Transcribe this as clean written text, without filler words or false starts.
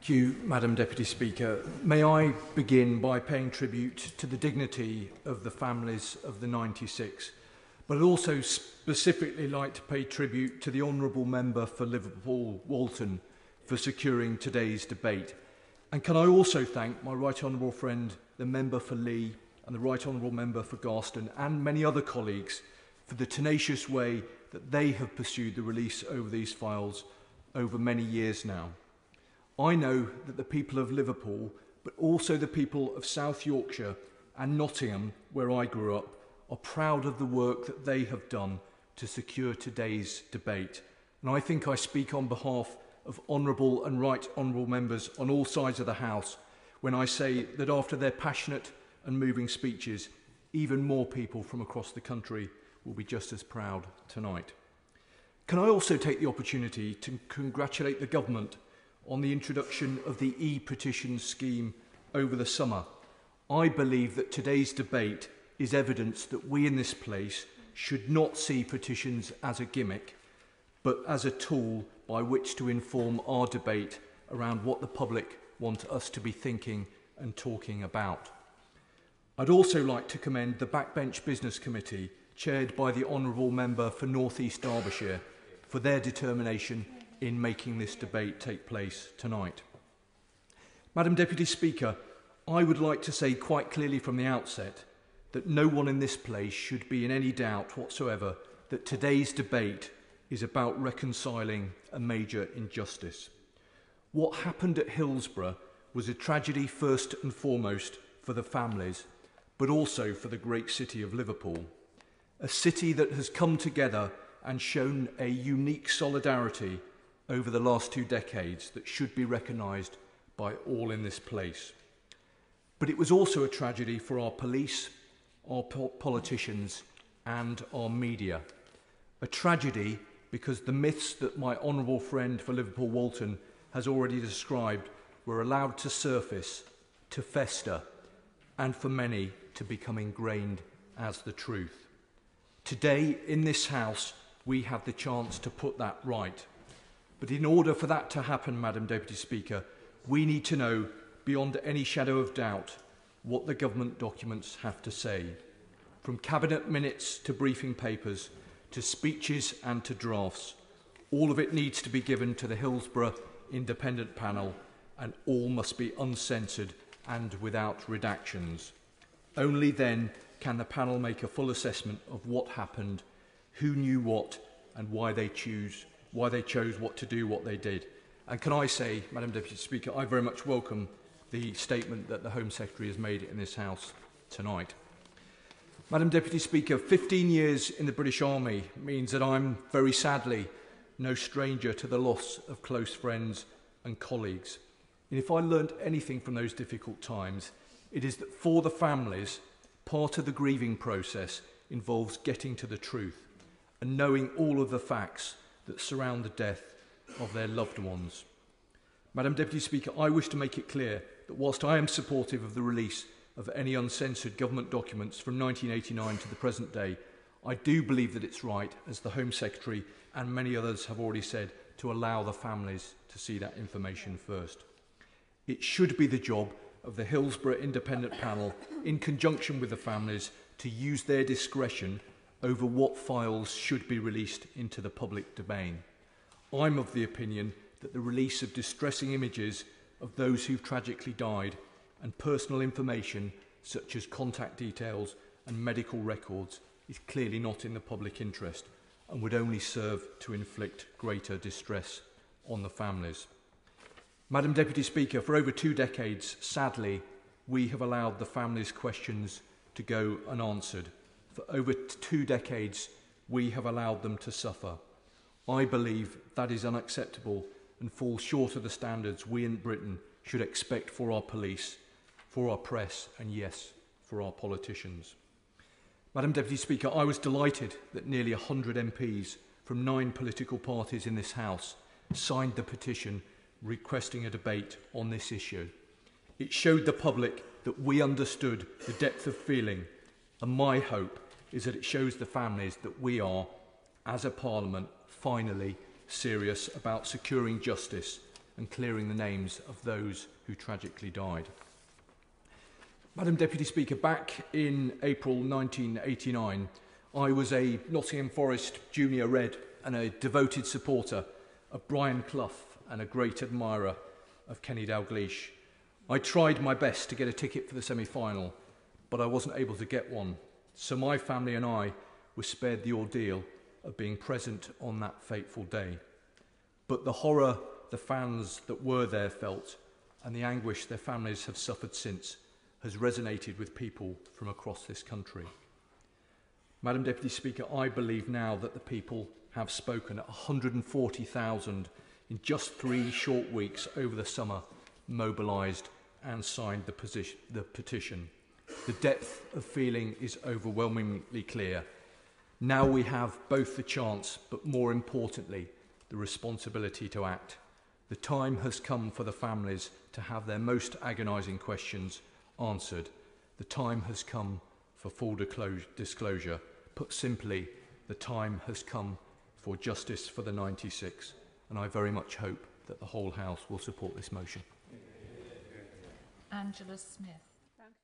Thank you, Madam Deputy Speaker. May I begin by paying tribute to the dignity of the families of the 96, but I'd also specifically like to pay tribute to the Honourable Member for Liverpool Walton for securing today's debate. And can I also thank my Right Honourable friend, the Member for Lee, and the Right Honourable Member for Garston, and many other colleagues for the tenacious way that they have pursued the release over these files over many years now. I know that the people of Liverpool, but also the people of South Yorkshire and Nottingham, where I grew up, are proud of the work that they have done to secure today's debate. And I think I speak on behalf of honourable and right honourable members on all sides of the House when I say that after their passionate and moving speeches, even more people from across the country will be just as proud tonight. Can I also take the opportunity to congratulate the government on the introduction of the e-petition scheme over the summer? I believe that today's debate is evidence that we in this place should not see petitions as a gimmick, but as a tool by which to inform our debate around what the public want us to be thinking and talking about. I'd also like to commend the Backbench Business Committee, chaired by the Honourable Member for North East Derbyshire, for their determination in making this debate take place tonight. Madam Deputy Speaker, I would like to say quite clearly from the outset that no one in this place should be in any doubt whatsoever that today's debate is about reconciling a major injustice. What happened at Hillsborough was a tragedy first and foremost for the families, but also for the great city of Liverpool, a city that has come together and shown a unique solidarity over the last 2 decades that should be recognised by all in this place. But it was also a tragedy for our police, our politicians and our media. A tragedy because the myths that my honourable friend for Liverpool Walton has already described were allowed to surface, to fester, and for many to become ingrained as the truth. Today in this House we have the chance to put that right. But in order for that to happen, Madam Deputy Speaker, we need to know, beyond any shadow of doubt, what the government documents have to say. From cabinet minutes to briefing papers, to speeches and to drafts, all of it needs to be given to the Hillsborough Independent Panel, and all must be uncensored and without redactions. Only then can the panel make a full assessment of what happened, who knew what, and why they chose what to do, what they did. And can I say, Madam Deputy Speaker, I very much welcome the statement that the Home Secretary has made in this House tonight. Madam Deputy Speaker, 15 years in the British Army means that I'm very sadly no stranger to the loss of close friends and colleagues. And if I learnt anything from those difficult times, it is that for the families, part of the grieving process involves getting to the truth and knowing all of the facts that surround the death of their loved ones. Madam Deputy Speaker, I wish to make it clear that whilst I am supportive of the release of any uncensored government documents from 1989 to the present day, I do believe that it's right, as the Home Secretary and many others have already said, to allow the families to see that information first. It should be the job of the Hillsborough Independent Panel, in conjunction with the families, to use their discretion over what files should be released into the public domain. I'm of the opinion that the release of distressing images of those who've tragically died and personal information such as contact details and medical records is clearly not in the public interest and would only serve to inflict greater distress on the families. Madam Deputy Speaker, for over 2 decades, sadly, we have allowed the families' questions to go unanswered. For over 2 decades, we have allowed them to suffer. I believe that is unacceptable and falls short of the standards we in Britain should expect for our police, for our press, and yes, for our politicians. Madam Deputy Speaker, I was delighted that nearly 100 MPs from 9 political parties in this House signed the petition requesting a debate on this issue. It showed the public that we understood the depth of feeling, and my hope is that it shows the families that we are, as a Parliament, finally serious about securing justice and clearing the names of those who tragically died. Madam Deputy Speaker, back in April 1989, I was a Nottingham Forest junior red and a devoted supporter of Brian Clough and a great admirer of Kenny Dalgleish. I tried my best to get a ticket for the semi-final, but I wasn't able to get one. So my family and I were spared the ordeal of being present on that fateful day. But the horror the fans that were there felt and the anguish their families have suffered since has resonated with people from across this country. Madam Deputy Speaker, I believe now that the people have spoken. 140,000 in just 3 short weeks over the summer mobilised and signed the petition. The depth of feeling is overwhelmingly clear. Now we have both the chance, but more importantly, the responsibility to act. The time has come for the families to have their most agonising questions answered. The time has come for full disclosure. Put simply, the time has come for justice for the 96, and I very much hope that the whole House will support this motion. Angela Smith.